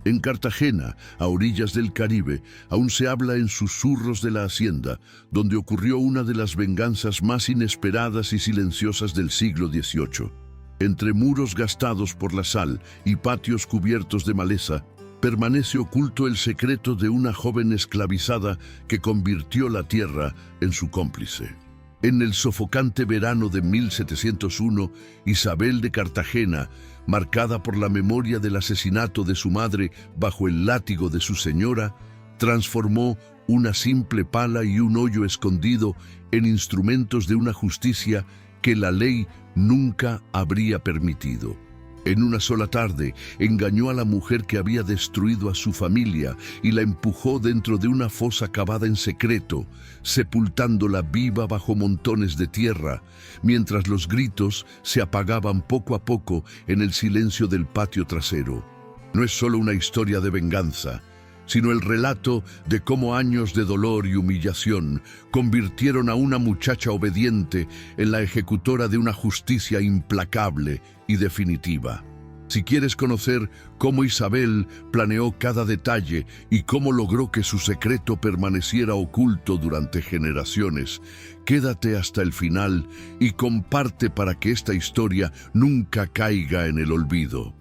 En Cartagena, a orillas del Caribe, aún se habla en susurros de la hacienda, donde ocurrió una de las venganzas más inesperadas y silenciosas del siglo XVIII. Entre muros gastados por la sal y patios cubiertos de maleza, permanece oculto el secreto de una joven esclavizada que convirtió la tierra en su cómplice. En el sofocante verano de 1701, Isabel de Cartagena, marcada por la memoria del asesinato de su madre bajo el látigo de su señora, transformó una simple pala y un hoyo escondido en instrumentos de una justicia que la ley nunca habría permitido. En una sola tarde, engañó a la mujer que había destruido a su familia y la empujó dentro de una fosa cavada en secreto, sepultándola viva bajo montones de tierra, mientras los gritos se apagaban poco a poco en el silencio del patio trasero. No es solo una historia de venganza, sino el relato de cómo años de dolor y humillación convirtieron a una muchacha obediente en la ejecutora de una justicia implacable y definitiva. Si quieres conocer cómo Isabel planeó cada detalle y cómo logró que su secreto permaneciera oculto durante generaciones, quédate hasta el final y comparte para que esta historia nunca caiga en el olvido.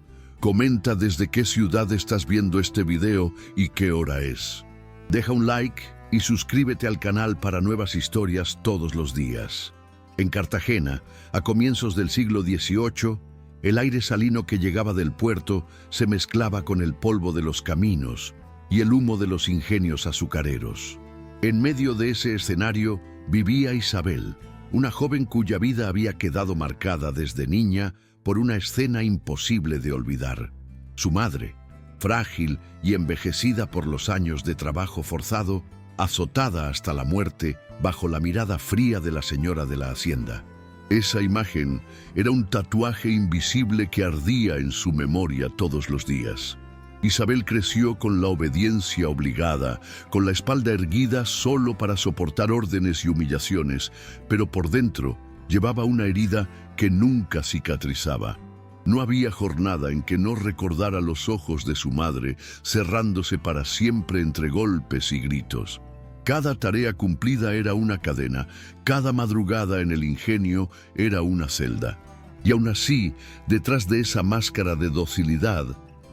Comenta desde qué ciudad estás viendo este video y qué hora es. Deja un like y suscríbete al canal para nuevas historias todos los días. En Cartagena, a comienzos del siglo XVIII, el aire salino que llegaba del puerto se mezclaba con el polvo de los caminos y el humo de los ingenios azucareros. En medio de ese escenario vivía Isabel, una joven cuya vida había quedado marcada desde niña por una escena imposible de olvidar. Su madre, frágil y envejecida por los años de trabajo forzado, azotada hasta la muerte bajo la mirada fría de la señora de la hacienda. Esa imagen era un tatuaje invisible que ardía en su memoria todos los días. Isabel creció con la obediencia obligada, con la espalda erguida solo para soportar órdenes y humillaciones, pero por dentro llevaba una herida que nunca cicatrizaba. No había jornada en que no recordara los ojos de su madre cerrándose para siempre entre golpes y gritos. Cada tarea cumplida era una cadena, cada madrugada en el ingenio era una celda. Y aún así, detrás de esa máscara de docilidad,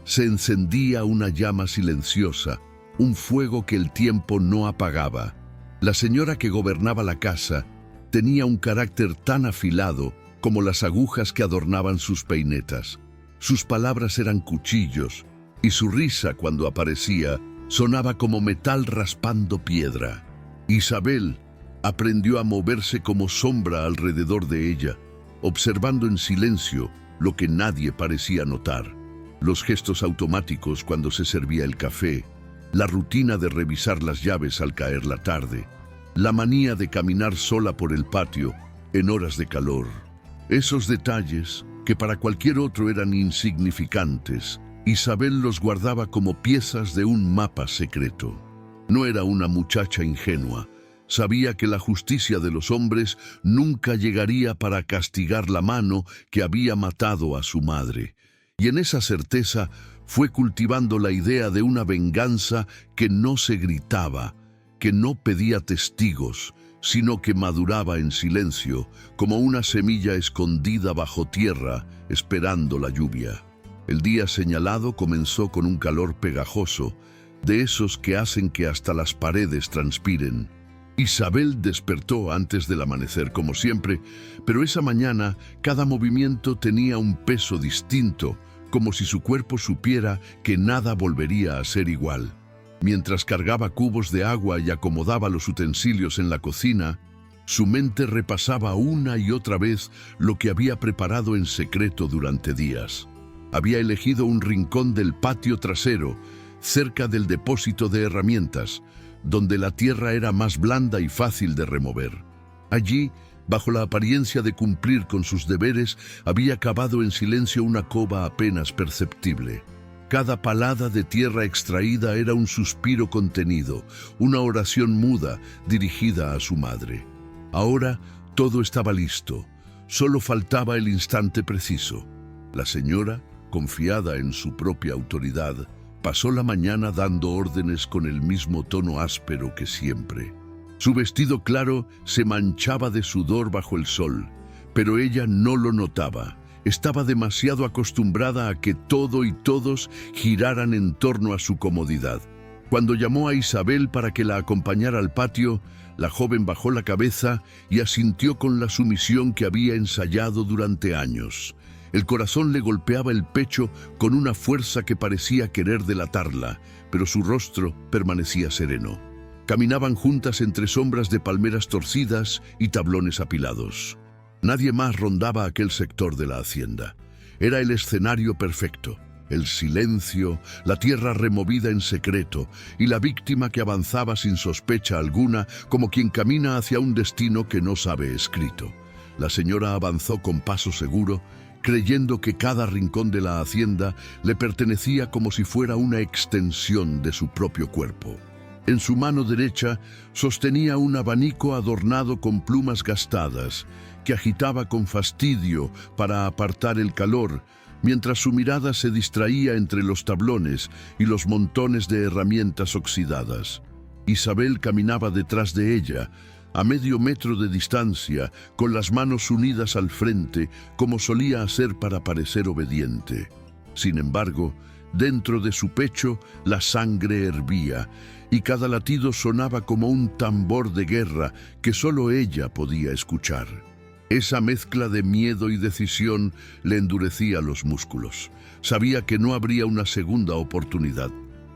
se encendía una llama silenciosa, un fuego que el tiempo no apagaba. La señora que gobernaba la casa tenía un carácter tan afilado como las agujas que adornaban sus peinetas. Sus palabras eran cuchillos, y su risa, cuando aparecía, sonaba como metal raspando piedra. Isabel aprendió a moverse como sombra alrededor de ella, observando en silencio lo que nadie parecía notar. Los gestos automáticos cuando se servía el café, la rutina de revisar las llaves al caer la tarde, la manía de caminar sola por el patio en horas de calor. Esos detalles, que para cualquier otro eran insignificantes, Isabel los guardaba como piezas de un mapa secreto. No era una muchacha ingenua. Sabía que la justicia de los hombres nunca llegaría para castigar la mano que había matado a su madre. Y en esa certeza fue cultivando la idea de una venganza que no se gritaba, que no pedía testigos, sino que maduraba en silencio, como una semilla escondida bajo tierra, esperando la lluvia. El día señalado comenzó con un calor pegajoso, de esos que hacen que hasta las paredes transpiren. Isabel despertó antes del amanecer, como siempre, pero esa mañana cada movimiento tenía un peso distinto, como si su cuerpo supiera que nada volvería a ser igual. Mientras cargaba cubos de agua y acomodaba los utensilios en la cocina, su mente repasaba una y otra vez lo que había preparado en secreto durante días. Había elegido un rincón del patio trasero, cerca del depósito de herramientas, donde la tierra era más blanda y fácil de remover. Allí, bajo la apariencia de cumplir con sus deberes, había cavado en silencio una cova apenas perceptible. Cada palada de tierra extraída era un suspiro contenido, una oración muda dirigida a su madre. Ahora todo estaba listo, solo faltaba el instante preciso. La señora, confiada en su propia autoridad, Pasó la mañana dando órdenes con el mismo tono áspero que siempre. Su vestido claro se manchaba de sudor bajo el sol, pero ella no lo notaba. Estaba demasiado acostumbrada a que todo y todos giraran en torno a su comodidad. Cuando llamó a Isabel para que la acompañara al patio, la joven bajó la cabeza y asintió con la sumisión que había ensayado durante años. El corazón le golpeaba el pecho con una fuerza que parecía querer delatarla, pero su rostro permanecía sereno. Caminaban juntas entre sombras de palmeras torcidas y tablones apilados. Nadie más rondaba aquel sector de la hacienda. Era el escenario perfecto. El silencio, la tierra removida en secreto y la víctima que avanzaba sin sospecha alguna, como quien camina hacia un destino que no sabe escrito. La señora avanzó con paso seguro, creyendo que cada rincón de la hacienda le pertenecía como si fuera una extensión de su propio cuerpo. En su mano derecha sostenía un abanico adornado con plumas gastadas, que agitaba con fastidio para apartar el calor, mientras su mirada se distraía entre los tablones y los montones de herramientas oxidadas. Isabel caminaba detrás de ella, a medio metro de distancia, con las manos unidas al frente, como solía hacer para parecer obediente. Sin embargo, dentro de su pecho la sangre hervía, y cada latido sonaba como un tambor de guerra que solo ella podía escuchar. Esa mezcla de miedo y decisión le endurecía los músculos. Sabía que no habría una segunda oportunidad.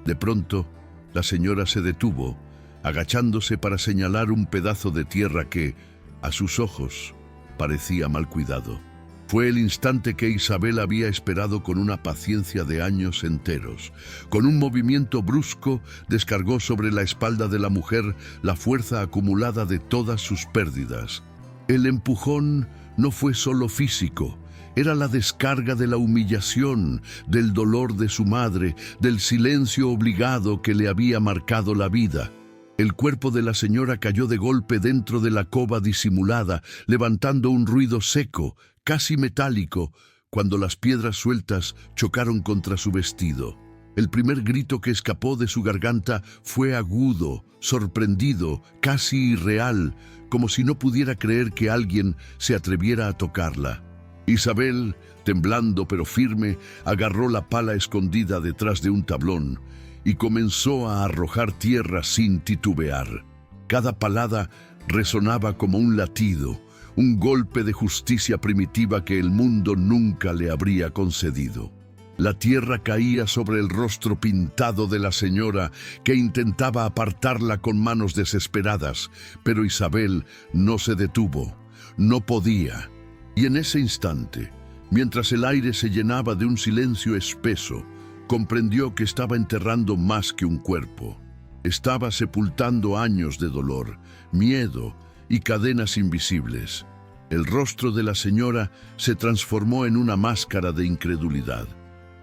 De pronto, la señora se detuvo, agachándose para señalar un pedazo de tierra que, a sus ojos, parecía mal cuidado. Fue el instante que Isabel había esperado con una paciencia de años enteros. Con un movimiento brusco, descargó sobre la espalda de la mujer la fuerza acumulada de todas sus pérdidas. El empujón no fue solo físico, era la descarga de la humillación, del dolor de su madre, del silencio obligado que le había marcado la vida. El cuerpo de la señora cayó de golpe dentro de la cova disimulada, levantando un ruido seco, casi metálico, cuando las piedras sueltas chocaron contra su vestido. El primer grito que escapó de su garganta fue agudo, sorprendido, casi irreal, como si no pudiera creer que alguien se atreviera a tocarla. Isabel, temblando pero firme, agarró la pala escondida detrás de un tablón y comenzó a arrojar tierra sin titubear. Cada palada resonaba como un latido, un golpe de justicia primitiva que el mundo nunca le habría concedido. La tierra caía sobre el rostro pintado de la señora, que intentaba apartarla con manos desesperadas, pero Isabel no se detuvo, no podía. Y en ese instante, mientras el aire se llenaba de un silencio espeso, comprendió que estaba enterrando más que un cuerpo. Estaba sepultando años de dolor, miedo y cadenas invisibles. El rostro de la señora se transformó en una máscara de incredulidad.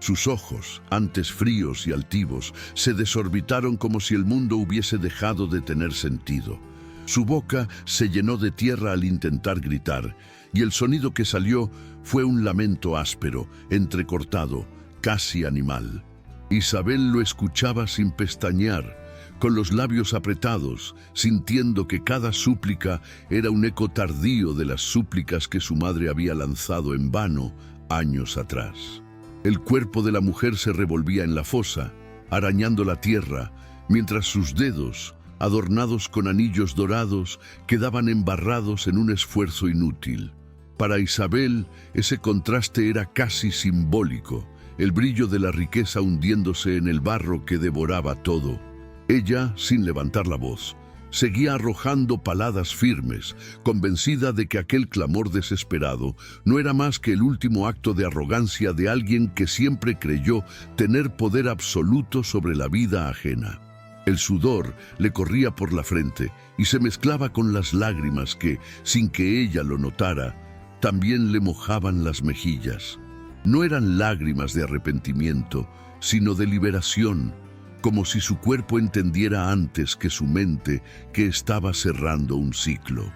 Sus ojos, antes fríos y altivos, se desorbitaron como si el mundo hubiese dejado de tener sentido. Su boca se llenó de tierra al intentar gritar, y el sonido que salió fue un lamento áspero, entrecortado, casi animal. Isabel lo escuchaba sin pestañear, con los labios apretados, sintiendo que cada súplica era un eco tardío de las súplicas que su madre había lanzado en vano años atrás. El cuerpo de la mujer se revolvía en la fosa, arañando la tierra, mientras sus dedos, adornados con anillos dorados, quedaban embarrados en un esfuerzo inútil. Para Isabel, ese contraste era casi simbólico, el brillo de la riqueza hundiéndose en el barro que devoraba todo. Ella, sin levantar la voz, seguía arrojando paladas firmes, convencida de que aquel clamor desesperado no era más que el último acto de arrogancia de alguien que siempre creyó tener poder absoluto sobre la vida ajena. El sudor le corría por la frente y se mezclaba con las lágrimas que, sin que ella lo notara, también le mojaban las mejillas. No eran lágrimas de arrepentimiento, sino de liberación, como si su cuerpo entendiera antes que su mente que estaba cerrando un ciclo.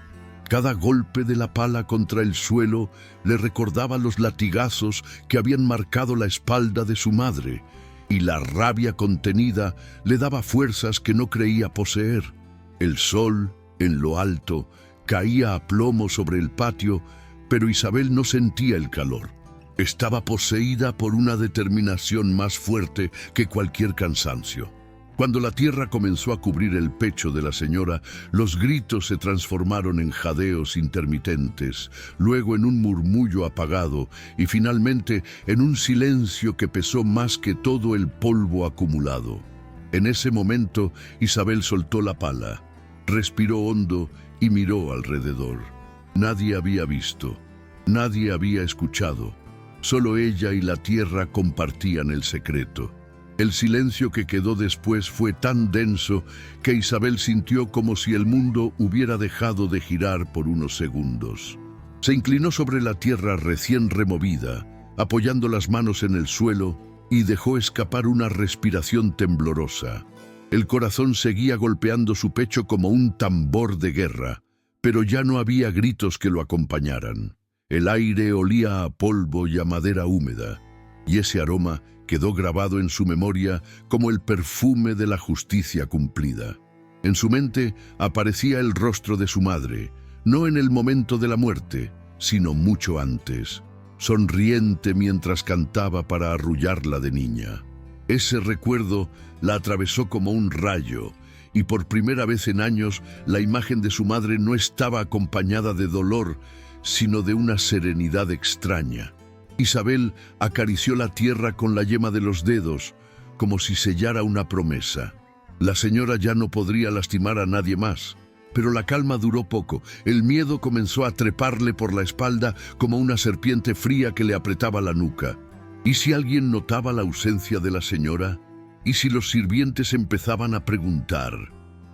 Cada golpe de la pala contra el suelo le recordaba los latigazos que habían marcado la espalda de su madre, y la rabia contenida le daba fuerzas que no creía poseer. El sol, en lo alto, caía a plomo sobre el patio, pero Isabel no sentía el calor. Estaba poseída por una determinación más fuerte que cualquier cansancio. Cuando la tierra comenzó a cubrir el pecho de la señora, los gritos se transformaron en jadeos intermitentes, luego en un murmullo apagado y finalmente en un silencio que pesó más que todo el polvo acumulado. En ese momento, Isabel soltó la pala, respiró hondo y miró alrededor. Nadie había visto, nadie había escuchado. Solo ella y la tierra compartían el secreto. El silencio que quedó después fue tan denso que Isabel sintió como si el mundo hubiera dejado de girar por unos segundos. Se inclinó sobre la tierra recién removida, apoyando las manos en el suelo, y dejó escapar una respiración temblorosa. El corazón seguía golpeando su pecho como un tambor de guerra, pero ya no había gritos que lo acompañaran. El aire olía a polvo y a madera húmeda, y ese aroma quedó grabado en su memoria como el perfume de la justicia cumplida. En su mente aparecía el rostro de su madre, no en el momento de la muerte, sino mucho antes, sonriente mientras cantaba para arrullarla de niña. Ese recuerdo la atravesó como un rayo, y por primera vez en años la imagen de su madre no estaba acompañada de dolor, sino de una serenidad extraña. Isabel acarició la tierra con la yema de los dedos, como si sellara una promesa. La señora ya no podría lastimar a nadie más, pero la calma duró poco. El miedo comenzó a treparle por la espalda como una serpiente fría que le apretaba la nuca. ¿Y si alguien notaba la ausencia de la señora? ¿Y si los sirvientes empezaban a preguntar?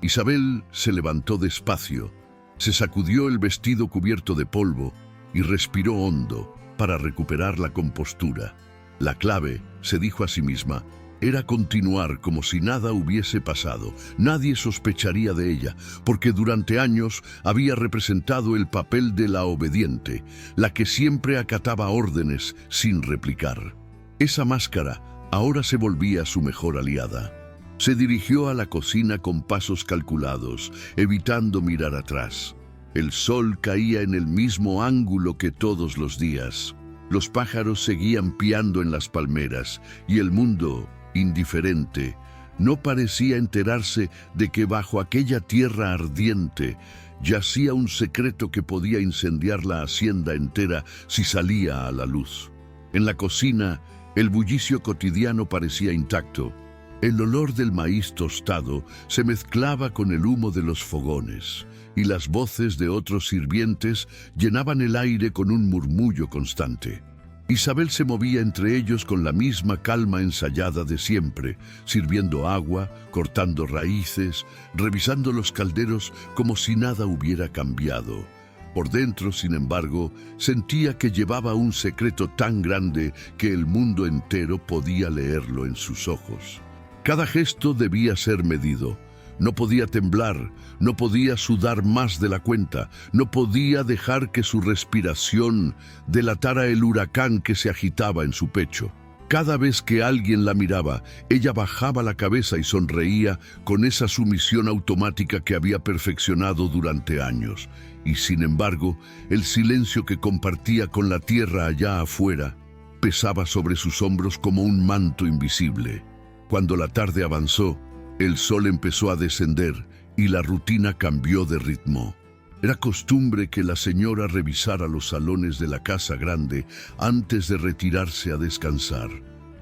Isabel se levantó despacio, se sacudió el vestido cubierto de polvo y respiró hondo para recuperar la compostura. La clave, se dijo a sí misma, era continuar como si nada hubiese pasado. Nadie sospecharía de ella, porque durante años había representado el papel de la obediente, la que siempre acataba órdenes sin replicar. Esa máscara ahora se volvía su mejor aliada. Se dirigió a la cocina con pasos calculados, evitando mirar atrás. El sol caía en el mismo ángulo que todos los días. Los pájaros seguían piando en las palmeras y el mundo, indiferente, no parecía enterarse de que bajo aquella tierra ardiente yacía un secreto que podía incendiar la hacienda entera si salía a la luz. En la cocina, el bullicio cotidiano parecía intacto. El olor del maíz tostado se mezclaba con el humo de los fogones, y las voces de otros sirvientes llenaban el aire con un murmullo constante. Isabel se movía entre ellos con la misma calma ensayada de siempre, sirviendo agua, cortando raíces, revisando los calderos como si nada hubiera cambiado. Por dentro, sin embargo, sentía que llevaba un secreto tan grande que el mundo entero podía leerlo en sus ojos. Cada gesto debía ser medido. No podía temblar, no podía sudar más de la cuenta, no podía dejar que su respiración delatara el huracán que se agitaba en su pecho. Cada vez que alguien la miraba, ella bajaba la cabeza y sonreía con esa sumisión automática que había perfeccionado durante años. Y sin embargo, el silencio que compartía con la tierra allá afuera pesaba sobre sus hombros como un manto invisible. Cuando la tarde avanzó, el sol empezó a descender y la rutina cambió de ritmo. Era costumbre que la señora revisara los salones de la casa grande antes de retirarse a descansar.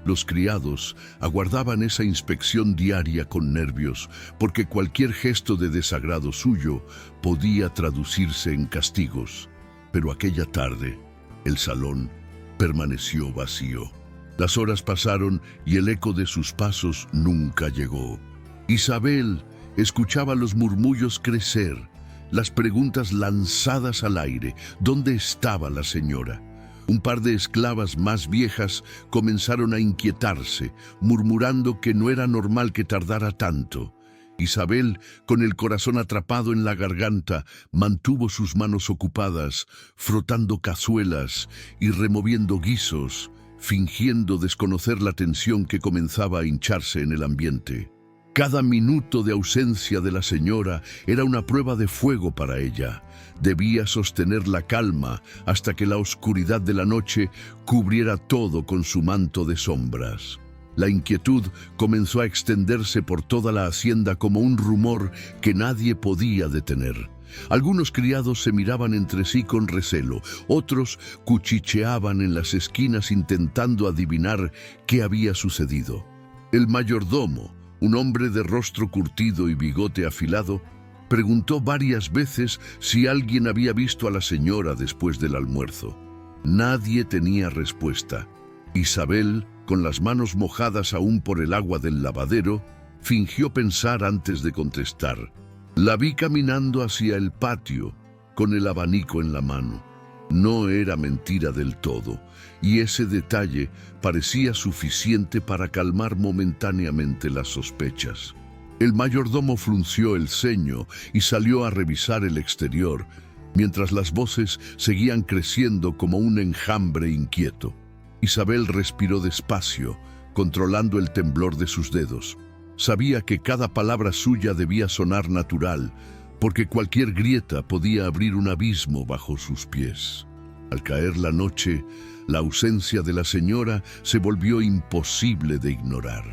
Los criados aguardaban esa inspección diaria con nervios, porque cualquier gesto de desagrado suyo podía traducirse en castigos. Pero aquella tarde, el salón permaneció vacío. Las horas pasaron y el eco de sus pasos nunca llegó. Isabel escuchaba los murmullos crecer, las preguntas lanzadas al aire. ¿Dónde estaba la señora? Un par de esclavas más viejas comenzaron a inquietarse, murmurando que no era normal que tardara tanto. Isabel, con el corazón atrapado en la garganta, mantuvo sus manos ocupadas, frotando cazuelas y removiendo guisos. fingiendo desconocer la tensión que comenzaba a hincharse en el ambiente. Cada minuto de ausencia de la señora era una prueba de fuego para ella. Debía sostener la calma hasta que la oscuridad de la noche cubriera todo con su manto de sombras. La inquietud comenzó a extenderse por toda la hacienda como un rumor que nadie podía detener. Algunos criados se miraban entre sí con recelo, otros cuchicheaban en las esquinas intentando adivinar qué había sucedido. El mayordomo, un hombre de rostro curtido y bigote afilado, preguntó varias veces si alguien había visto a la señora después del almuerzo. Nadie tenía respuesta. Isabel, con las manos mojadas aún por el agua del lavadero, fingió pensar antes de contestar. La vi caminando hacia el patio, con el abanico en la mano. No era mentira del todo, y ese detalle parecía suficiente para calmar momentáneamente las sospechas. El mayordomo frunció el ceño y salió a revisar el exterior, mientras las voces seguían creciendo como un enjambre inquieto. Isabel respiró despacio, controlando el temblor de sus dedos. Sabía que cada palabra suya debía sonar natural, porque cualquier grieta podía abrir un abismo bajo sus pies. Al caer la noche, la ausencia de la señora se volvió imposible de ignorar.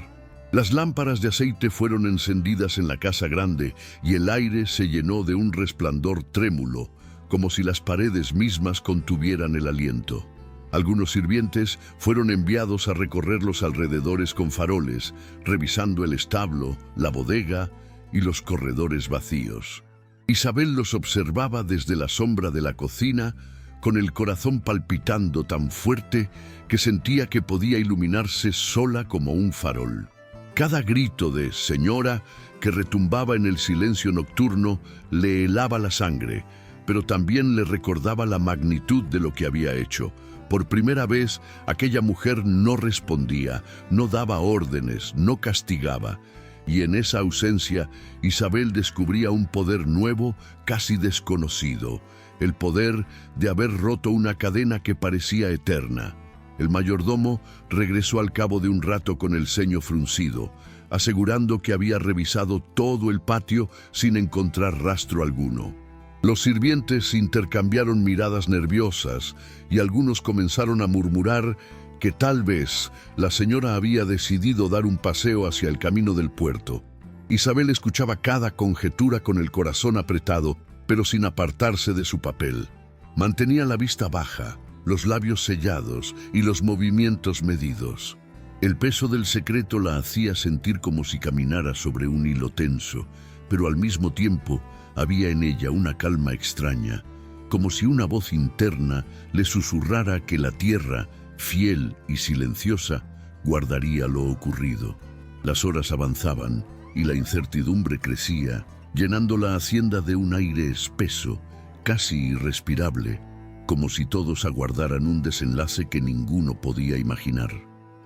Las lámparas de aceite fueron encendidas en la casa grande y el aire se llenó de un resplandor trémulo, como si las paredes mismas contuvieran el aliento. Algunos sirvientes fueron enviados a recorrer los alrededores con faroles, revisando el establo, la bodega y los corredores vacíos. Isabel los observaba desde la sombra de la cocina, con el corazón palpitando tan fuerte que sentía que podía iluminarse sola como un farol. Cada grito de «señora» que retumbaba en el silencio nocturno le helaba la sangre, pero también le recordaba la magnitud de lo que había hecho. Por primera vez, aquella mujer no respondía, no daba órdenes, no castigaba. Y en esa ausencia, Isabel descubría un poder nuevo, casi desconocido, el poder de haber roto una cadena que parecía eterna. El mayordomo regresó al cabo de un rato con el ceño fruncido, asegurando que había revisado todo el patio sin encontrar rastro alguno. Los sirvientes intercambiaron miradas nerviosas y algunos comenzaron a murmurar que tal vez la señora había decidido dar un paseo hacia el camino del puerto. Isabel escuchaba cada conjetura con el corazón apretado, pero sin apartarse de su papel. Mantenía la vista baja, los labios sellados y los movimientos medidos. El peso del secreto la hacía sentir como si caminara sobre un hilo tenso, pero al mismo tiempo había en ella una calma extraña, como si una voz interna le susurrara que la tierra, fiel y silenciosa, guardaría lo ocurrido. Las horas avanzaban y la incertidumbre crecía, llenando la hacienda de un aire espeso, casi irrespirable, como si todos aguardaran un desenlace que ninguno podía imaginar.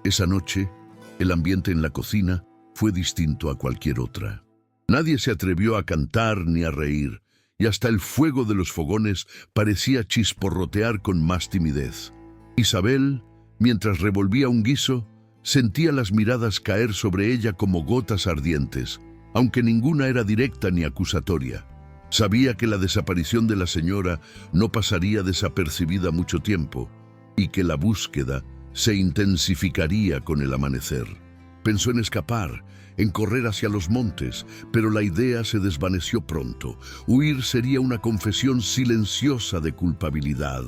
Esa noche, el ambiente en la cocina fue distinto a cualquier otra. Nadie se atrevió a cantar ni a reír, y hasta el fuego de los fogones parecía chisporrotear con más timidez. Isabel, mientras revolvía un guiso, sentía las miradas caer sobre ella como gotas ardientes, aunque ninguna era directa ni acusatoria. Sabía que la desaparición de la señora no pasaría desapercibida mucho tiempo, y que la búsqueda se intensificaría con el amanecer. Pensó en escapar, en correr hacia los montes, pero la idea se desvaneció pronto. Huir sería una confesión silenciosa de culpabilidad.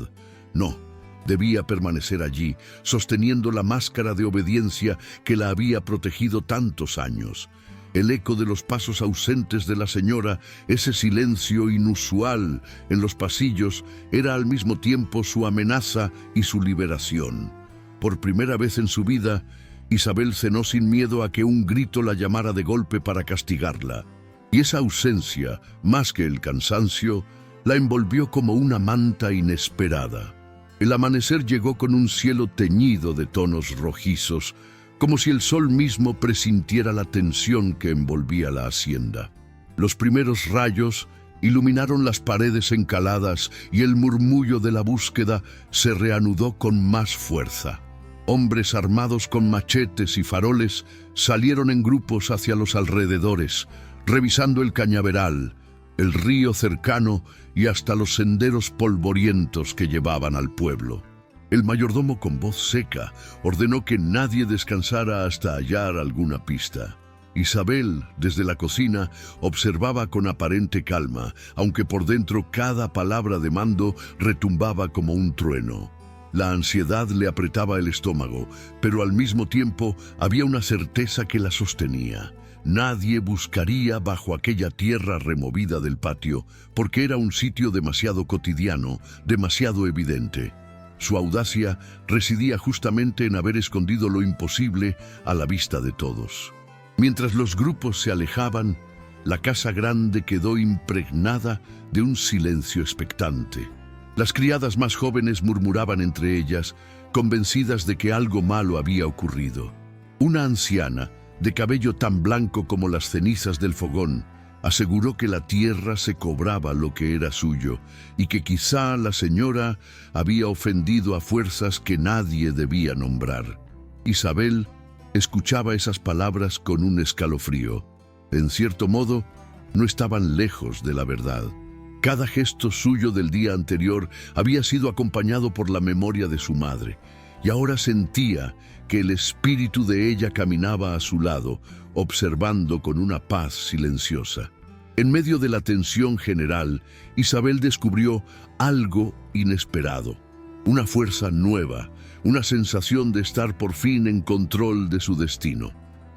No, debía permanecer allí, sosteniendo la máscara de obediencia que la había protegido tantos años. El eco de los pasos ausentes de la señora, ese silencio inusual en los pasillos, era al mismo tiempo su amenaza y su liberación. Por primera vez en su vida, Isabel cenó sin miedo a que un grito la llamara de golpe para castigarla. Y esa ausencia, más que el cansancio, la envolvió como una manta inesperada. El amanecer llegó con un cielo teñido de tonos rojizos, como si el sol mismo presintiera la tensión que envolvía la hacienda. Los primeros rayos iluminaron las paredes encaladas y el murmullo de la búsqueda se reanudó con más fuerza. Hombres armados con machetes y faroles salieron en grupos hacia los alrededores, revisando el cañaveral, el río cercano y hasta los senderos polvorientos que llevaban al pueblo. El mayordomo, con voz seca, ordenó que nadie descansara hasta hallar alguna pista. Isabel, desde la cocina, observaba con aparente calma, aunque por dentro cada palabra de mando retumbaba como un trueno. La ansiedad le apretaba el estómago, pero al mismo tiempo había una certeza que la sostenía. Nadie buscaría bajo aquella tierra removida del patio, porque era un sitio demasiado cotidiano, demasiado evidente. Su audacia residía justamente en haber escondido lo imposible a la vista de todos. Mientras los grupos se alejaban, la casa grande quedó impregnada de un silencio expectante. Las criadas más jóvenes murmuraban entre ellas, convencidas de que algo malo había ocurrido. Una anciana, de cabello tan blanco como las cenizas del fogón, aseguró que la tierra se cobraba lo que era suyo y que quizá la señora había ofendido a fuerzas que nadie debía nombrar. Isabel escuchaba esas palabras con un escalofrío. En cierto modo, no estaban lejos de la verdad. Cada gesto suyo del día anterior había sido acompañado por la memoria de su madre, y ahora sentía que el espíritu de ella caminaba a su lado, observando con una paz silenciosa. En medio de la tensión general, Isabel descubrió algo inesperado, una fuerza nueva, una sensación de estar por fin en control de su destino.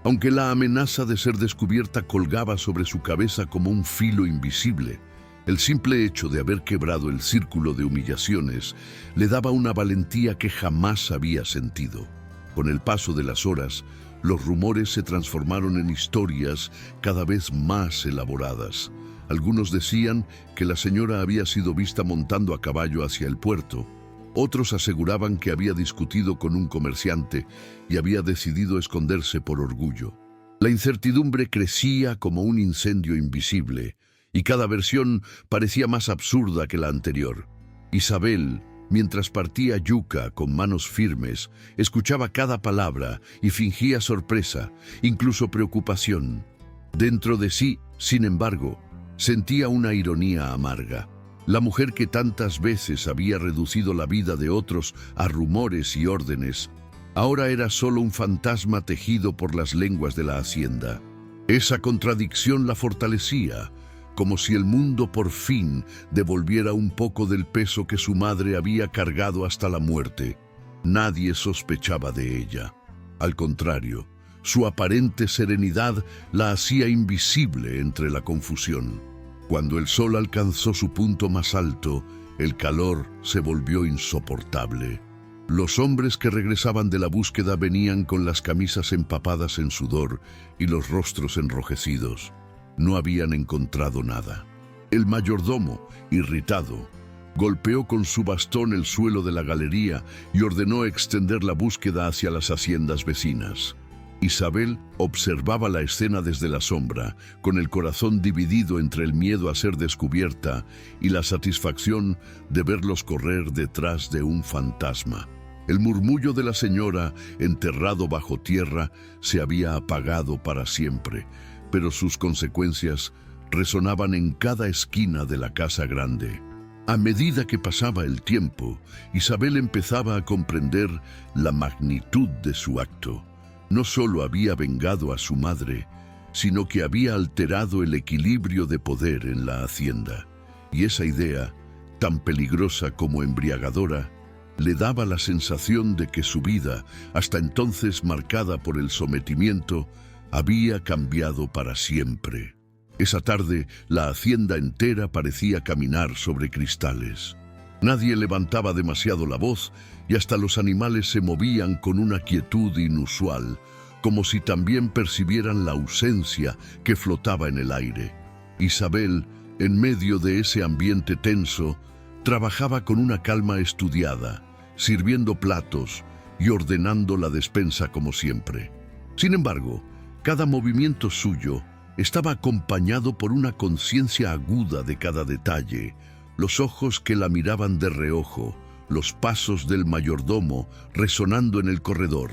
Aunque la amenaza de ser descubierta colgaba sobre su cabeza como un filo invisible, el simple hecho de haber quebrado el círculo de humillaciones le daba una valentía que jamás había sentido. Con el paso de las horas, los rumores se transformaron en historias cada vez más elaboradas. Algunos decían que la señora había sido vista montando a caballo hacia el puerto. Otros aseguraban que había discutido con un comerciante y había decidido esconderse por orgullo. La incertidumbre crecía como un incendio invisible, y cada versión parecía más absurda que la anterior. Isabel, mientras partía yuca con manos firmes, escuchaba cada palabra y fingía sorpresa, incluso preocupación. Dentro de sí, sin embargo, sentía una ironía amarga. La mujer que tantas veces había reducido la vida de otros a rumores y órdenes, ahora era solo un fantasma tejido por las lenguas de la hacienda. Esa contradicción la fortalecía, como si el mundo por fin devolviera un poco del peso que su madre había cargado hasta la muerte. Nadie sospechaba de ella. Al contrario, su aparente serenidad la hacía invisible entre la confusión. Cuando el sol alcanzó su punto más alto, el calor se volvió insoportable. Los hombres que regresaban de la búsqueda venían con las camisas empapadas en sudor y los rostros enrojecidos. No habían encontrado nada. El mayordomo, irritado, golpeó con su bastón el suelo de la galería y ordenó extender la búsqueda hacia las haciendas vecinas. Isabel observaba la escena desde la sombra, con el corazón dividido entre el miedo a ser descubierta y la satisfacción de verlos correr detrás de un fantasma. El murmullo de la señora, enterrado bajo tierra, se había apagado para siempre, pero sus consecuencias resonaban en cada esquina de la casa grande. A medida que pasaba el tiempo, Isabel empezaba a comprender la magnitud de su acto. No solo había vengado a su madre, sino que había alterado el equilibrio de poder en la hacienda. Y esa idea, tan peligrosa como embriagadora, le daba la sensación de que su vida, hasta entonces marcada por el sometimiento, había cambiado para siempre. Esa tarde, la hacienda entera parecía caminar sobre cristales. Nadie levantaba demasiado la voz y hasta los animales se movían con una quietud inusual, como si también percibieran la ausencia que flotaba en el aire. Isabel, en medio de ese ambiente tenso, trabajaba con una calma estudiada, sirviendo platos y ordenando la despensa como siempre. Sin embargo, cada movimiento suyo estaba acompañado por una conciencia aguda de cada detalle, los ojos que la miraban de reojo, los pasos del mayordomo resonando en el corredor,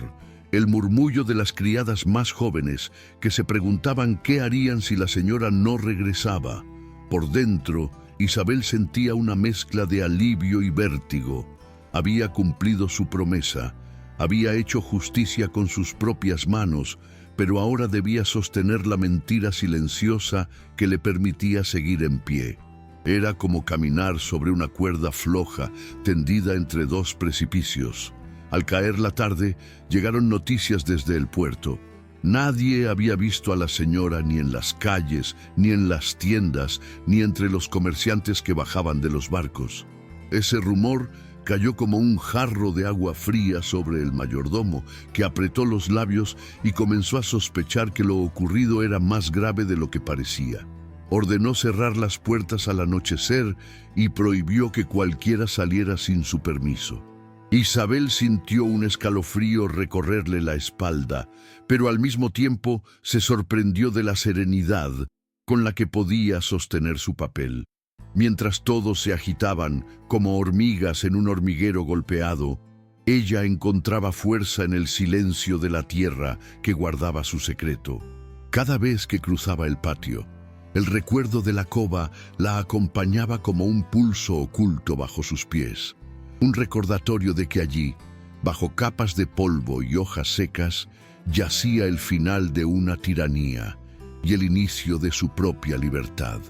el murmullo de las criadas más jóvenes que se preguntaban qué harían si la señora no regresaba. Por dentro, Isabel sentía una mezcla de alivio y vértigo. Había cumplido su promesa, había hecho justicia con sus propias manos, pero ahora debía sostener la mentira silenciosa que le permitía seguir en pie. Era como caminar sobre una cuerda floja tendida entre dos precipicios. Al caer la tarde, llegaron noticias desde el puerto. Nadie había visto a la señora ni en las calles, ni en las tiendas, ni entre los comerciantes que bajaban de los barcos. Ese rumor cayó como un jarro de agua fría sobre el mayordomo, que apretó los labios y comenzó a sospechar que lo ocurrido era más grave de lo que parecía. Ordenó cerrar las puertas al anochecer y prohibió que cualquiera saliera sin su permiso. Isabel sintió un escalofrío recorrerle la espalda, pero al mismo tiempo se sorprendió de la serenidad con la que podía sostener su papel. Mientras todos se agitaban como hormigas en un hormiguero golpeado, ella encontraba fuerza en el silencio de la tierra que guardaba su secreto. Cada vez que cruzaba el patio, el recuerdo de la cova la acompañaba como un pulso oculto bajo sus pies. Un recordatorio de que allí, bajo capas de polvo y hojas secas, yacía el final de una tiranía y el inicio de su propia libertad.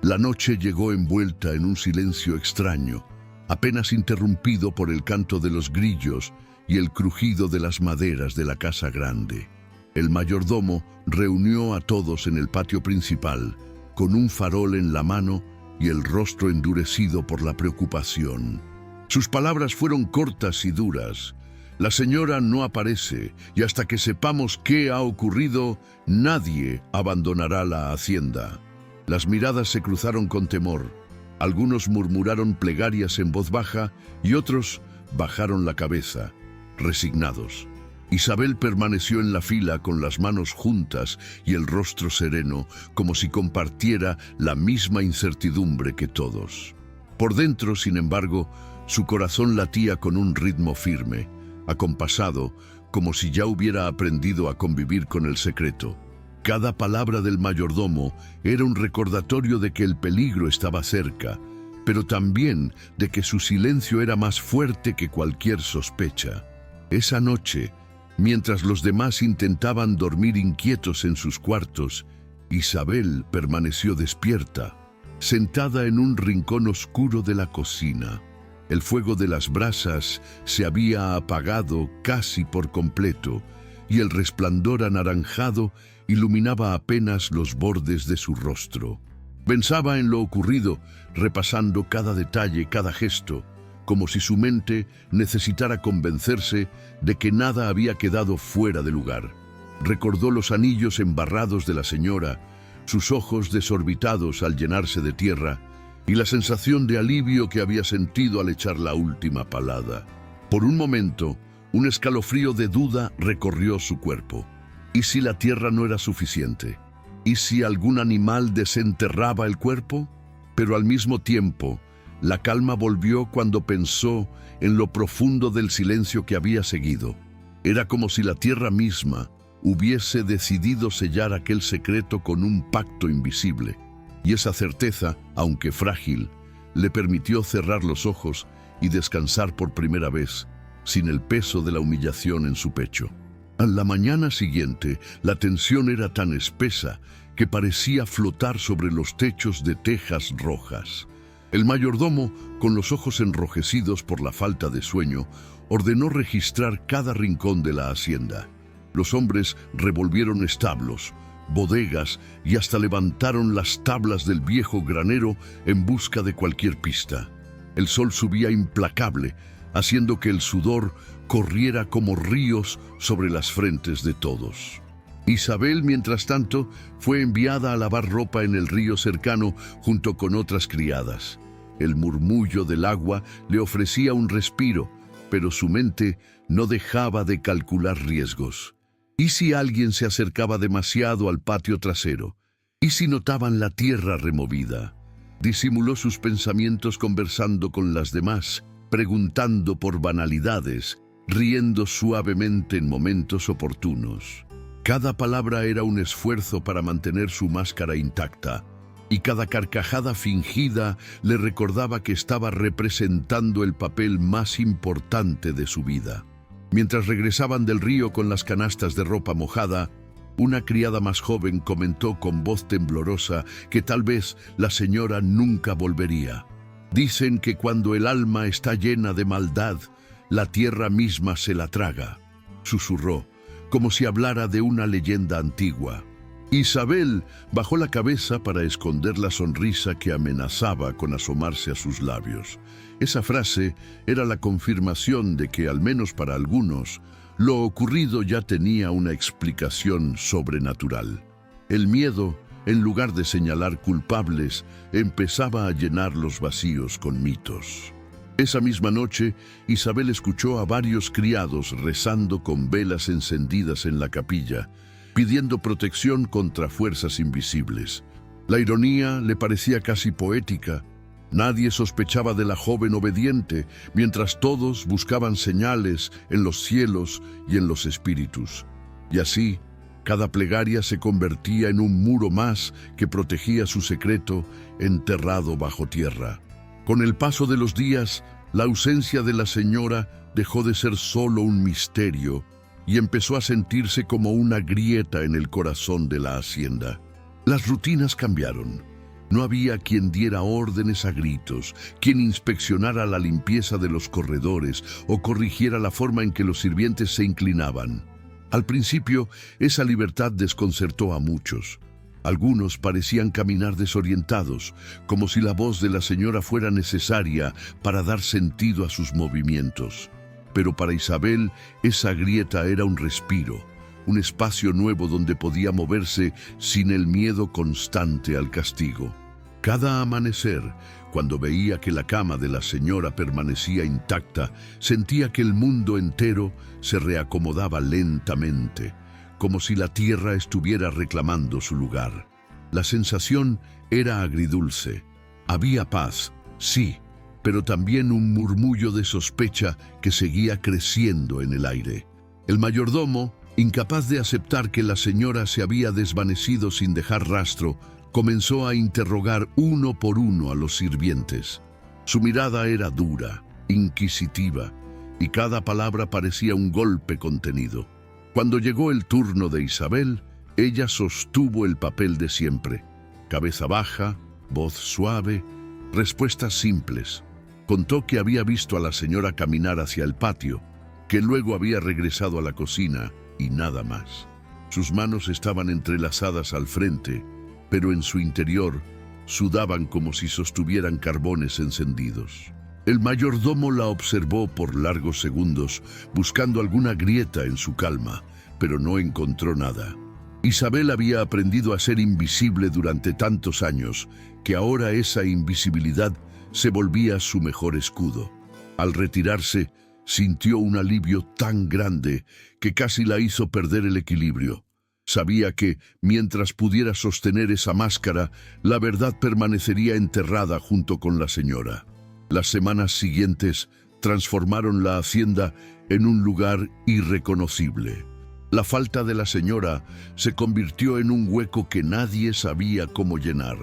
La noche llegó envuelta en un silencio extraño, apenas interrumpido por el canto de los grillos y el crujido de las maderas de la casa grande. El mayordomo reunió a todos en el patio principal, con un farol en la mano y el rostro endurecido por la preocupación. Sus palabras fueron cortas y duras. La señora no aparece y hasta que sepamos qué ha ocurrido, nadie abandonará la hacienda. Las miradas se cruzaron con temor. Algunos murmuraron plegarias en voz baja y otros bajaron la cabeza, resignados. Isabel permaneció en la fila con las manos juntas y el rostro sereno, como si compartiera la misma incertidumbre que todos. Por dentro, sin embargo, su corazón latía con un ritmo firme, acompasado, como si ya hubiera aprendido a convivir con el secreto. Cada palabra del mayordomo era un recordatorio de que el peligro estaba cerca, pero también de que su silencio era más fuerte que cualquier sospecha. Esa noche, mientras los demás intentaban dormir inquietos en sus cuartos, Isabel permaneció despierta, sentada en un rincón oscuro de la cocina. El fuego de las brasas se había apagado casi por completo y el resplandor anaranjado iluminaba apenas los bordes de su rostro. Pensaba en lo ocurrido, repasando cada detalle, cada gesto, como si su mente necesitara convencerse de que nada había quedado fuera de lugar. Recordó los anillos embarrados de la señora, sus ojos desorbitados al llenarse de tierra, y la sensación de alivio que había sentido al echar la última palada. Por un momento, un escalofrío de duda recorrió su cuerpo. ¿Y si la tierra no era suficiente? ¿Y si algún animal desenterraba el cuerpo? Pero al mismo tiempo, la calma volvió cuando pensó en lo profundo del silencio que había seguido. Era como si la tierra misma hubiese decidido sellar aquel secreto con un pacto invisible. Y esa certeza, aunque frágil, le permitió cerrar los ojos y descansar por primera vez, sin el peso de la humillación en su pecho. A la mañana siguiente, la tensión era tan espesa que parecía flotar sobre los techos de tejas rojas. El mayordomo, con los ojos enrojecidos por la falta de sueño, ordenó registrar cada rincón de la hacienda. Los hombres revolvieron establos, bodegas y hasta levantaron las tablas del viejo granero en busca de cualquier pista. El sol subía implacable, haciendo que el sudor corriera como ríos sobre las frentes de todos. Isabel, mientras tanto, fue enviada a lavar ropa en el río cercano junto con otras criadas. El murmullo del agua le ofrecía un respiro, pero su mente no dejaba de calcular riesgos. ¿Y si alguien se acercaba demasiado al patio trasero? ¿Y si notaban la tierra removida? Disimuló sus pensamientos conversando con las demás, preguntando por banalidades, riendo suavemente en momentos oportunos. Cada palabra era un esfuerzo para mantener su máscara intacta, y cada carcajada fingida le recordaba que estaba representando el papel más importante de su vida. Mientras regresaban del río con las canastas de ropa mojada, una criada más joven comentó con voz temblorosa que tal vez la señora nunca volvería. Dicen que cuando el alma está llena de maldad, la tierra misma se la traga, susurró, como si hablara de una leyenda antigua. Isabel bajó la cabeza para esconder la sonrisa que amenazaba con asomarse a sus labios. Esa frase era la confirmación de que, al menos para algunos, lo ocurrido ya tenía una explicación sobrenatural. El miedo, en lugar de señalar culpables, empezaba a llenar los vacíos con mitos. Esa misma noche, Isabel escuchó a varios criados rezando con velas encendidas en la capilla, pidiendo protección contra fuerzas invisibles. La ironía le parecía casi poética. Nadie sospechaba de la joven obediente, mientras todos buscaban señales en los cielos y en los espíritus. Y así, cada plegaria se convertía en un muro más que protegía su secreto enterrado bajo tierra. Con el paso de los días, la ausencia de la señora dejó de ser solo un misterio y empezó a sentirse como una grieta en el corazón de la hacienda. Las rutinas cambiaron. No había quien diera órdenes a gritos, quien inspeccionara la limpieza de los corredores o corrigiera la forma en que los sirvientes se inclinaban. Al principio, esa libertad desconcertó a muchos. Algunos parecían caminar desorientados, como si la voz de la señora fuera necesaria para dar sentido a sus movimientos. Pero para Isabel, esa grieta era un respiro, un espacio nuevo donde podía moverse sin el miedo constante al castigo. Cada amanecer, cuando veía que la cama de la señora permanecía intacta, sentía que el mundo entero se reacomodaba lentamente, como si la tierra estuviera reclamando su lugar. La sensación era agridulce. Había paz, sí, pero también un murmullo de sospecha que seguía creciendo en el aire. El mayordomo, incapaz de aceptar que la señora se había desvanecido sin dejar rastro, comenzó a interrogar uno por uno a los sirvientes. Su mirada era dura, inquisitiva, y cada palabra parecía un golpe contenido. Cuando llegó el turno de Isabel, ella sostuvo el papel de siempre. Cabeza baja, voz suave, respuestas simples. Contó que había visto a la señora caminar hacia el patio, que luego había regresado a la cocina y nada más. Sus manos estaban entrelazadas al frente, pero en su interior sudaban como si sostuvieran carbones encendidos. El mayordomo la observó por largos segundos, buscando alguna grieta en su calma, pero no encontró nada. Isabel había aprendido a ser invisible durante tantos años, que ahora esa invisibilidad se volvía su mejor escudo. Al retirarse, sintió un alivio tan grande que casi la hizo perder el equilibrio. Sabía que, mientras pudiera sostener esa máscara, la verdad permanecería enterrada junto con la señora. Las semanas siguientes transformaron la hacienda en un lugar irreconocible. La falta de la señora se convirtió en un hueco que nadie sabía cómo llenar.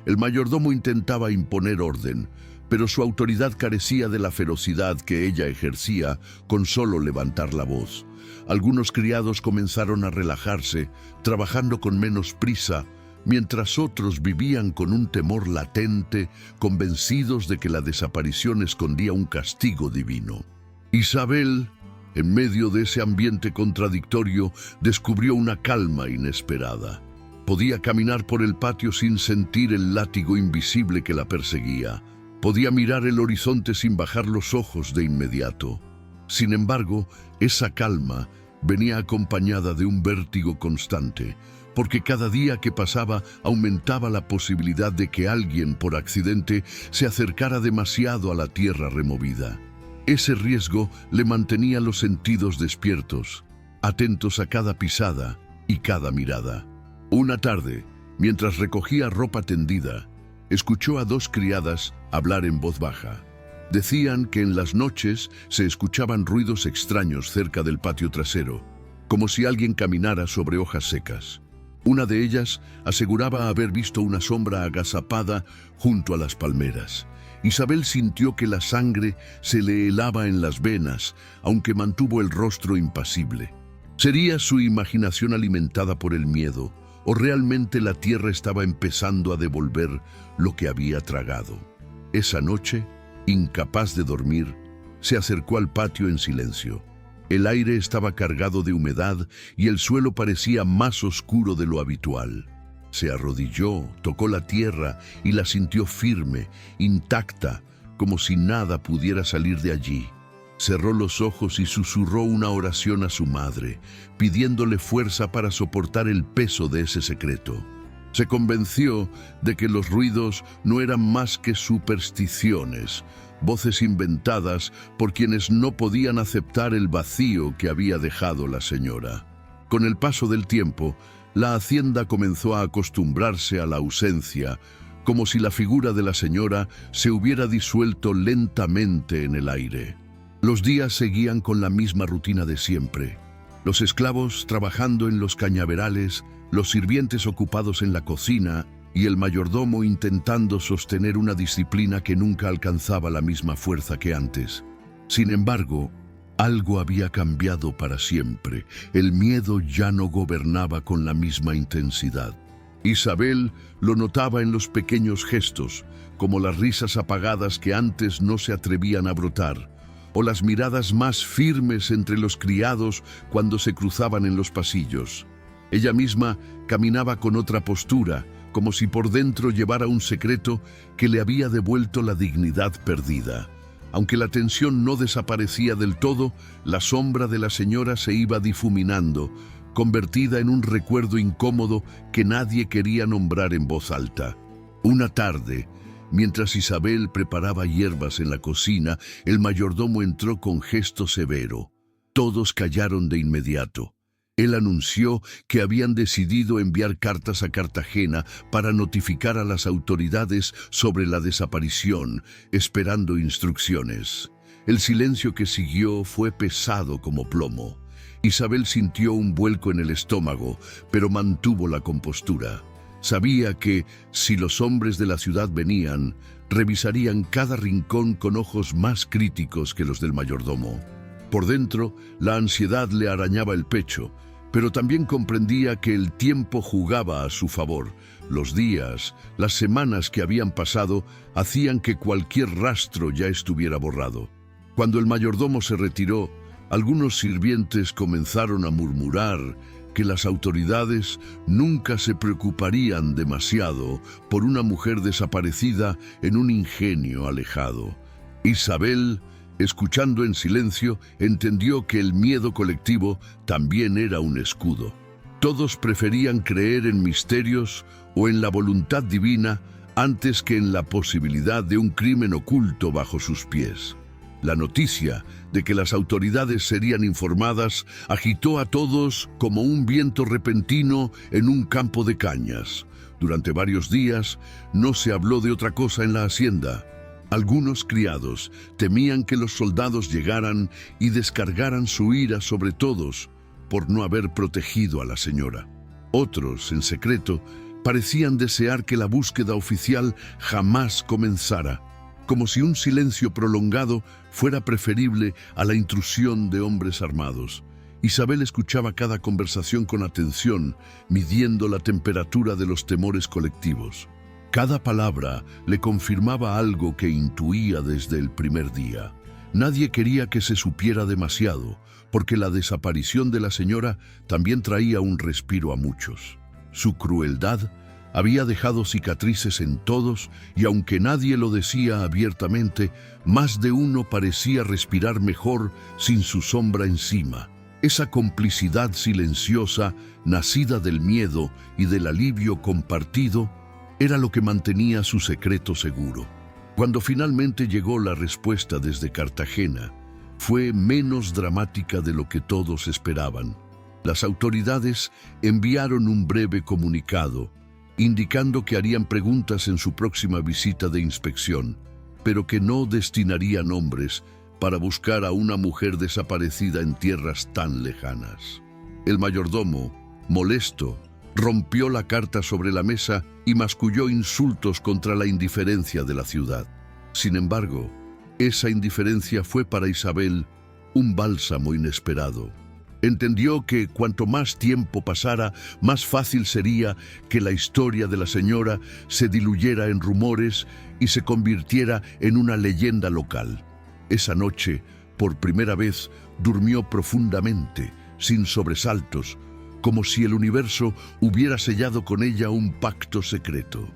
El mayordomo intentaba imponer orden, pero su autoridad carecía de la ferocidad que ella ejercía con solo levantar la voz. Algunos criados comenzaron a relajarse, trabajando con menos prisa, mientras otros vivían con un temor latente, convencidos de que la desaparición escondía un castigo divino. Isabel, en medio de ese ambiente contradictorio, descubrió una calma inesperada. Podía caminar por el patio sin sentir el látigo invisible que la perseguía. Podía mirar el horizonte sin bajar los ojos de inmediato. Sin embargo, esa calma venía acompañada de un vértigo constante, porque cada día que pasaba aumentaba la posibilidad de que alguien, por accidente, se acercara demasiado a la tierra removida. Ese riesgo le mantenía los sentidos despiertos, atentos a cada pisada y cada mirada. Una tarde, mientras recogía ropa tendida, escuchó a dos criadas hablar en voz baja. Decían que en las noches se escuchaban ruidos extraños cerca del patio trasero, como si alguien caminara sobre hojas secas. Una de ellas aseguraba haber visto una sombra agazapada junto a las palmeras. Isabel sintió que la sangre se le helaba en las venas, aunque mantuvo el rostro impasible. ¿Sería su imaginación alimentada por el miedo, o realmente la tierra estaba empezando a devolver lo que había tragado? Esa noche, incapaz de dormir, se acercó al patio en silencio. El aire estaba cargado de humedad y el suelo parecía más oscuro de lo habitual. Se arrodilló, tocó la tierra y la sintió firme, intacta, como si nada pudiera salir de allí. Cerró los ojos y susurró una oración a su madre, pidiéndole fuerza para soportar el peso de ese secreto. Se convenció de que los ruidos no eran más que supersticiones, voces inventadas por quienes no podían aceptar el vacío que había dejado la señora. Con el paso del tiempo, la hacienda comenzó a acostumbrarse a la ausencia, como si la figura de la señora se hubiera disuelto lentamente en el aire. Los días seguían con la misma rutina de siempre. Los esclavos trabajando en los cañaverales, los sirvientes ocupados en la cocina y el mayordomo intentando sostener una disciplina que nunca alcanzaba la misma fuerza que antes. Sin embargo, algo había cambiado para siempre. El miedo ya no gobernaba con la misma intensidad. Isabel lo notaba en los pequeños gestos, como las risas apagadas que antes no se atrevían a brotar, o las miradas más firmes entre los criados cuando se cruzaban en los pasillos. Ella misma caminaba con otra postura, como si por dentro llevara un secreto que le había devuelto la dignidad perdida. Aunque la tensión no desaparecía del todo, la sombra de la señora se iba difuminando, convertida en un recuerdo incómodo que nadie quería nombrar en voz alta. Una tarde, mientras Isabel preparaba hierbas en la cocina, el mayordomo entró con gesto severo. Todos callaron de inmediato. Él anunció que habían decidido enviar cartas a Cartagena para notificar a las autoridades sobre la desaparición, esperando instrucciones. El silencio que siguió fue pesado como plomo. Isabel sintió un vuelco en el estómago, pero mantuvo la compostura. Sabía que, si los hombres de la ciudad venían, revisarían cada rincón con ojos más críticos que los del mayordomo. Por dentro, la ansiedad le arañaba el pecho, pero también comprendía que el tiempo jugaba a su favor. Los días, las semanas que habían pasado, hacían que cualquier rastro ya estuviera borrado. Cuando el mayordomo se retiró, algunos sirvientes comenzaron a murmurar que las autoridades nunca se preocuparían demasiado por una mujer desaparecida en un ingenio alejado. Isabel, escuchando en silencio, entendió que el miedo colectivo también era un escudo. Todos preferían creer en misterios o en la voluntad divina antes que en la posibilidad de un crimen oculto bajo sus pies. La noticia de que las autoridades serían informadas agitó a todos como un viento repentino en un campo de cañas. Durante varios días no se habló de otra cosa en la hacienda. Algunos criados temían que los soldados llegaran y descargaran su ira sobre todos por no haber protegido a la señora. Otros, en secreto, parecían desear que la búsqueda oficial jamás comenzara, como si un silencio prolongado fuera preferible a la intrusión de hombres armados. Isabel escuchaba cada conversación con atención, midiendo la temperatura de los temores colectivos. Cada palabra le confirmaba algo que intuía desde el primer día. Nadie quería que se supiera demasiado, porque la desaparición de la señora también traía un respiro a muchos. Su crueldad había dejado cicatrices en todos y aunque nadie lo decía abiertamente, más de uno parecía respirar mejor sin su sombra encima. Esa complicidad silenciosa, nacida del miedo y del alivio compartido, era lo que mantenía su secreto seguro. Cuando finalmente llegó la respuesta desde Cartagena, fue menos dramática de lo que todos esperaban. Las autoridades enviaron un breve comunicado, indicando que harían preguntas en su próxima visita de inspección. pero que no destinarían hombres para buscar a una mujer desaparecida en tierras tan lejanas. El mayordomo, molesto, rompió la carta sobre la mesa y masculló insultos contra la indiferencia de la ciudad. Sin embargo, esa indiferencia fue para Isabel un bálsamo inesperado. Entendió que cuanto más tiempo pasara, más fácil sería que la historia de la señora se diluyera en rumores y se convirtiera en una leyenda local. Esa noche, por primera vez, durmió profundamente, sin sobresaltos, como si el universo hubiera sellado con ella un pacto secreto.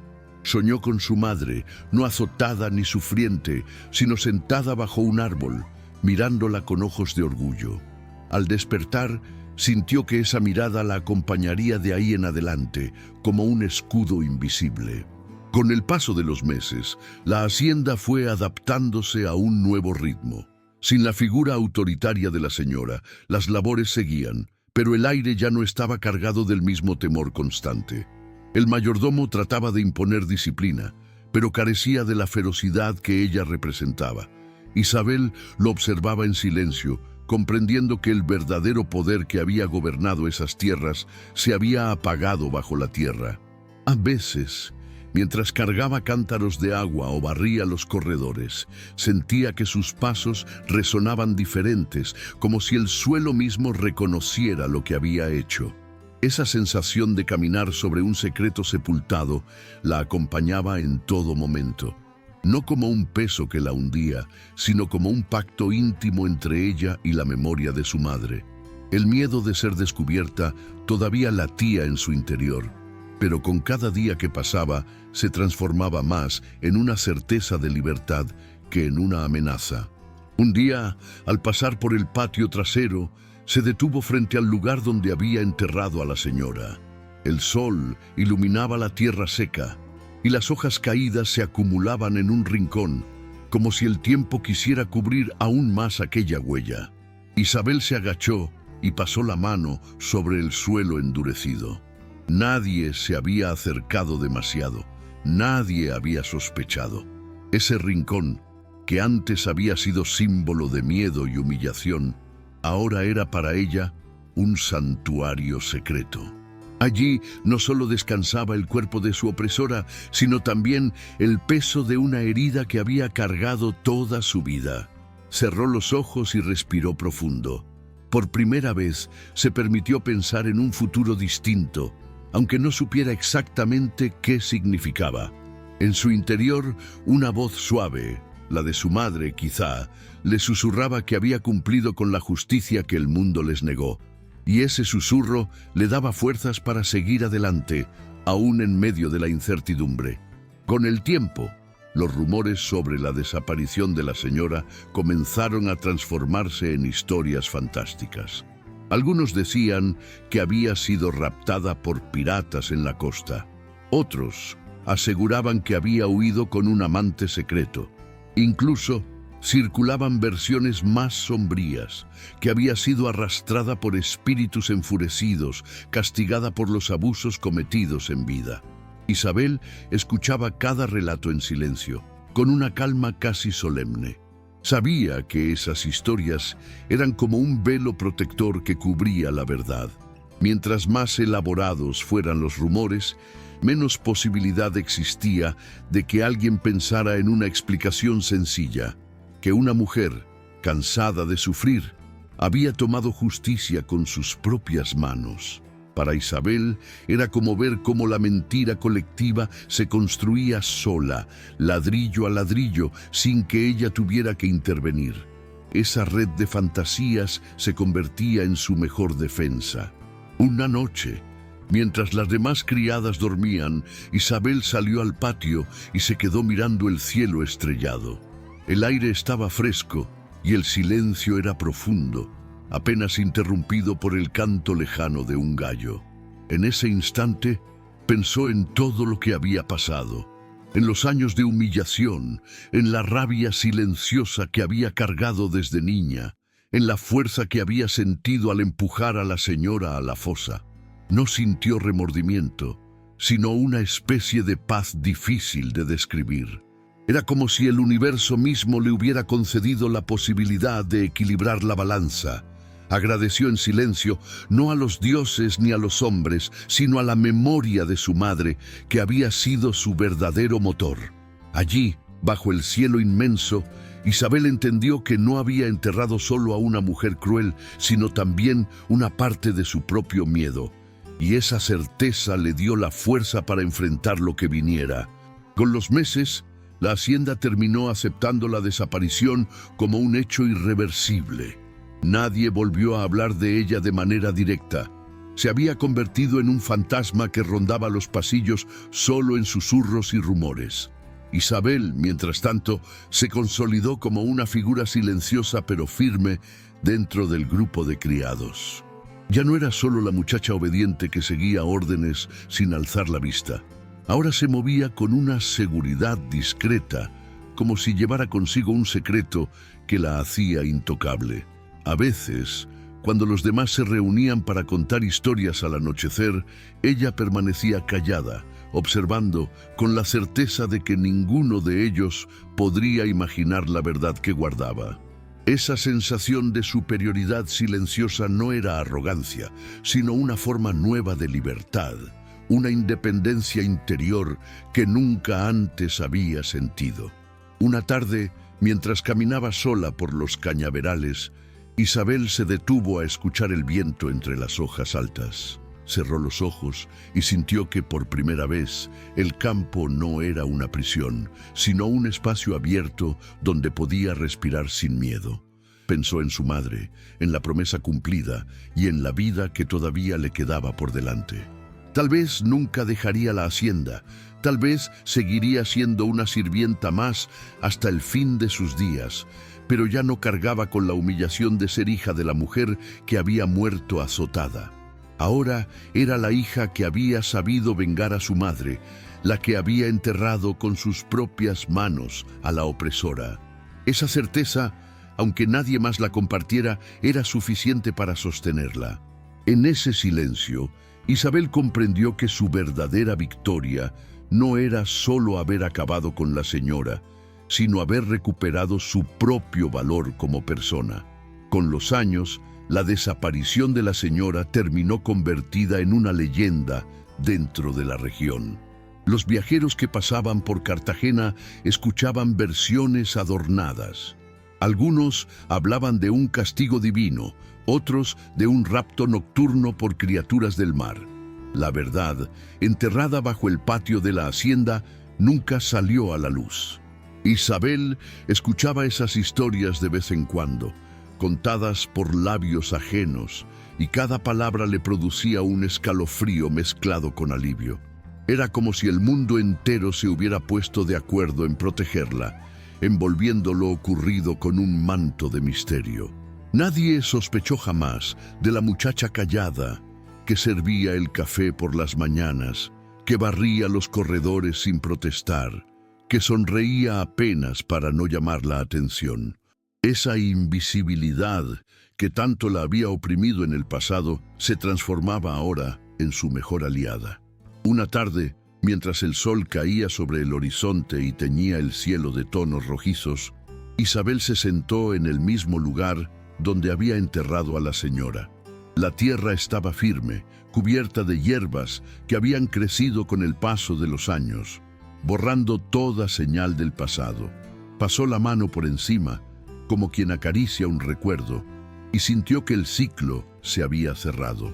Soñó con su madre, no azotada ni sufriente, sino sentada bajo un árbol, mirándola con ojos de orgullo. Al despertar, sintió que esa mirada la acompañaría de ahí en adelante, como un escudo invisible. Con el paso de los meses, la hacienda fue adaptándose a un nuevo ritmo. Sin la figura autoritaria de la señora, las labores seguían, pero el aire ya no estaba cargado del mismo temor constante. El mayordomo trataba de imponer disciplina, pero carecía de la ferocidad que ella representaba. Isabel lo observaba en silencio, comprendiendo que el verdadero poder que había gobernado esas tierras se había apagado bajo la tierra. A veces, mientras cargaba cántaros de agua o barría los corredores, sentía que sus pasos resonaban diferentes, como si el suelo mismo reconociera lo que había hecho. Esa sensación de caminar sobre un secreto sepultado la acompañaba en todo momento, no como un peso que la hundía, sino como un pacto íntimo entre ella y la memoria de su madre. El miedo de ser descubierta todavía latía en su interior, pero con cada día que pasaba se transformaba más en una certeza de libertad que en una amenaza. Un día, al pasar por el patio trasero, se detuvo frente al lugar donde había enterrado a la señora. El sol iluminaba la tierra seca y las hojas caídas se acumulaban en un rincón, como si el tiempo quisiera cubrir aún más aquella huella. Isabel se agachó y pasó la mano sobre el suelo endurecido. Nadie se había acercado demasiado, nadie había sospechado. Ese rincón, que antes había sido símbolo de miedo y humillación, ahora era para ella un santuario secreto. Allí no solo descansaba el cuerpo de su opresora, sino también el peso de una herida que había cargado toda su vida. Cerró los ojos y respiró profundo. Por primera vez se permitió pensar en un futuro distinto, aunque no supiera exactamente qué significaba. En su interior, una voz suave, la de su madre quizá, le susurraba que había cumplido con la justicia que el mundo les negó. Y ese susurro le daba fuerzas para seguir adelante, aún en medio de la incertidumbre. Con el tiempo, los rumores sobre la desaparición de la señora comenzaron a transformarse en historias fantásticas. Algunos decían que había sido raptada por piratas en la costa. Otros aseguraban que había huido con un amante secreto. Incluso circulaban versiones más sombrías, que había sido arrastrada por espíritus enfurecidos, castigada por los abusos cometidos en vida. Isabel escuchaba cada relato en silencio, con una calma casi solemne. Sabía que esas historias eran como un velo protector que cubría la verdad. Mientras más elaborados fueran los rumores, menos posibilidad existía de que alguien pensara en una explicación sencilla: que una mujer, cansada de sufrir, había tomado justicia con sus propias manos. Para Isabel era como ver cómo la mentira colectiva se construía sola, ladrillo a ladrillo, sin que ella tuviera que intervenir. Esa red de fantasías se convertía en su mejor defensa. Una noche, mientras las demás criadas dormían, Isabel salió al patio y se quedó mirando el cielo estrellado. El aire estaba fresco y el silencio era profundo, apenas interrumpido por el canto lejano de un gallo. En ese instante pensó en todo lo que había pasado, en los años de humillación, en la rabia silenciosa que había cargado desde niña, en la fuerza que había sentido al empujar a la señora a la fosa. No sintió remordimiento, sino una especie de paz difícil de describir. Era como si el universo mismo le hubiera concedido la posibilidad de equilibrar la balanza. Agradeció en silencio, no a los dioses ni a los hombres, sino a la memoria de su madre, que había sido su verdadero motor. Allí, bajo el cielo inmenso, Isabel entendió que no había enterrado solo a una mujer cruel, sino también una parte de su propio miedo. Y esa certeza le dio la fuerza para enfrentar lo que viniera. Con los meses, la hacienda terminó aceptando la desaparición como un hecho irreversible. Nadie volvió a hablar de ella de manera directa. Se había convertido en un fantasma que rondaba los pasillos solo en susurros y rumores. Isabel, mientras tanto, se consolidó como una figura silenciosa pero firme dentro del grupo de criados. Ya no era solo la muchacha obediente que seguía órdenes sin alzar la vista. Ahora se movía con una seguridad discreta, como si llevara consigo un secreto que la hacía intocable. A veces, cuando los demás se reunían para contar historias al anochecer, ella permanecía callada, observando con la certeza de que ninguno de ellos podría imaginar la verdad que guardaba. Esa sensación de superioridad silenciosa no era arrogancia, sino una forma nueva de libertad, una independencia interior que nunca antes había sentido. Una tarde, mientras caminaba sola por los cañaverales, Isabel se detuvo a escuchar el viento entre las hojas altas. Cerró los ojos y sintió que por primera vez el campo no era una prisión, sino un espacio abierto donde podía respirar sin miedo. Pensó en su madre, en la promesa cumplida y en la vida que todavía le quedaba por delante. Tal vez nunca dejaría la hacienda, tal vez seguiría siendo una sirvienta más hasta el fin de sus días, pero ya no cargaba con la humillación de ser hija de la mujer que había muerto azotada. Ahora era la hija que había sabido vengar a su madre, la que había enterrado con sus propias manos a la opresora. Esa certeza, aunque nadie más la compartiera, era suficiente para sostenerla. En ese silencio, Isabel comprendió que su verdadera victoria no era solo haber acabado con la señora, sino haber recuperado su propio valor como persona. Con los años, la desaparición de la señora terminó convertida en una leyenda dentro de la región. Los viajeros que pasaban por Cartagena escuchaban versiones adornadas. Algunos hablaban de un castigo divino, otros de un rapto nocturno por criaturas del mar. La verdad, enterrada bajo el patio de la hacienda, nunca salió a la luz. Isabel escuchaba esas historias de vez en cuando, contadas por labios ajenos, y cada palabra le producía un escalofrío mezclado con alivio. Era como si el mundo entero se hubiera puesto de acuerdo en protegerla, envolviendo lo ocurrido con un manto de misterio. Nadie sospechó jamás de la muchacha callada que servía el café por las mañanas, que barría los corredores sin protestar, que sonreía apenas para no llamar la atención. Esa invisibilidad que tanto la había oprimido en el pasado se transformaba ahora en su mejor aliada. Una tarde, mientras el sol caía sobre el horizonte y teñía el cielo de tonos rojizos, Isabel se sentó en el mismo lugar donde había enterrado a la señora. La tierra estaba firme, cubierta de hierbas que habían crecido con el paso de los años, borrando toda señal del pasado. Pasó la mano por encima, como quien acaricia un recuerdo, y sintió que el ciclo se había cerrado.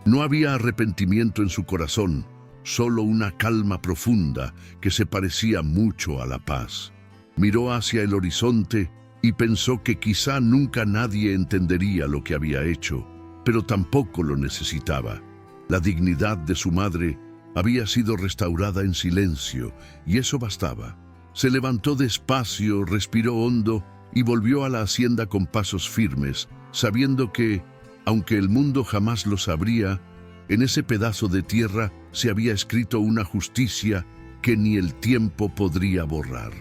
No había arrepentimiento en su corazón, solo una calma profunda que se parecía mucho a la paz. Miró hacia el horizonte y pensó que quizá nunca nadie entendería lo que había hecho, pero tampoco lo necesitaba. La dignidad de su madre había sido restaurada en silencio, y eso bastaba. Se levantó despacio, respiró hondo y volvió a la hacienda con pasos firmes, sabiendo que, aunque el mundo jamás lo sabría, en ese pedazo de tierra se había escrito una justicia que ni el tiempo podría borrar.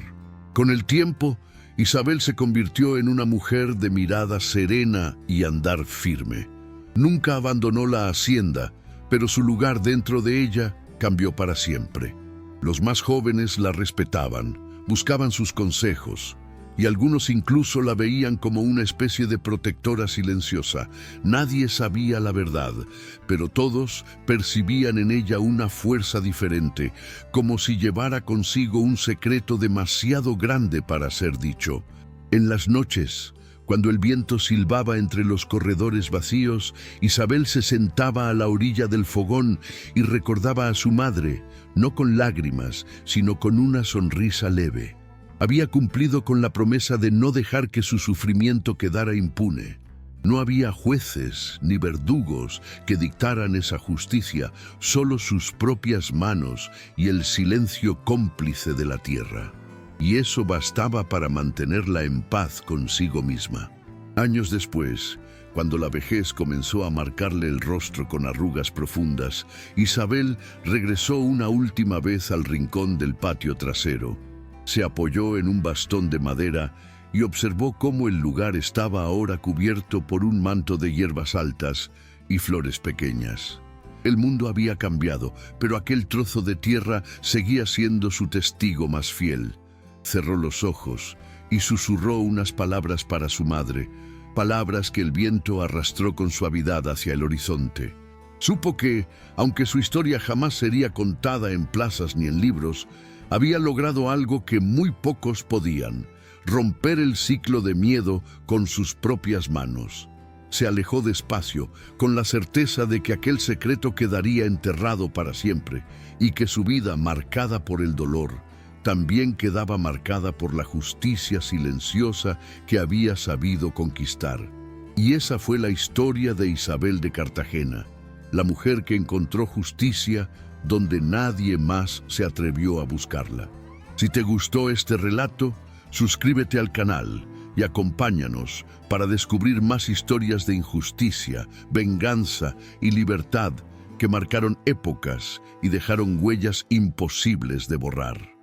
Con el tiempo, Isabel se convirtió en una mujer de mirada serena y andar firme. Nunca abandonó la hacienda, pero su lugar dentro de ella cambió para siempre. Los más jóvenes la respetaban, buscaban sus consejos, y algunos incluso la veían como una especie de protectora silenciosa. Nadie sabía la verdad, pero todos percibían en ella una fuerza diferente, como si llevara consigo un secreto demasiado grande para ser dicho. En las noches, cuando el viento silbaba entre los corredores vacíos, Isabel se sentaba a la orilla del fogón y recordaba a su madre, no con lágrimas, sino con una sonrisa leve. Había cumplido con la promesa de no dejar que su sufrimiento quedara impune. No había jueces ni verdugos que dictaran esa justicia, solo sus propias manos y el silencio cómplice de la tierra. Y eso bastaba para mantenerla en paz consigo misma. Años después, cuando la vejez comenzó a marcarle el rostro con arrugas profundas, Isabel regresó una última vez al rincón del patio trasero. Se apoyó en un bastón de madera y observó cómo el lugar estaba ahora cubierto por un manto de hierbas altas y flores pequeñas. El mundo había cambiado, pero aquel trozo de tierra seguía siendo su testigo más fiel. Cerró los ojos y susurró unas palabras para su madre, palabras que el viento arrastró con suavidad hacia el horizonte. Supo que, aunque su historia jamás sería contada en plazas ni en libros, había logrado algo que muy pocos podían: romper el ciclo de miedo con sus propias manos. Se alejó despacio, con la certeza de que aquel secreto quedaría enterrado para siempre y que su vida, marcada por el dolor, también quedaba marcada por la justicia silenciosa que había sabido conquistar. Y esa fue la historia de Isabel de Cartagena, la mujer que encontró justicia donde nadie más se atrevió a buscarla. Si te gustó este relato, suscríbete al canal y acompáñanos para descubrir más historias de injusticia, venganza y libertad que marcaron épocas y dejaron huellas imposibles de borrar.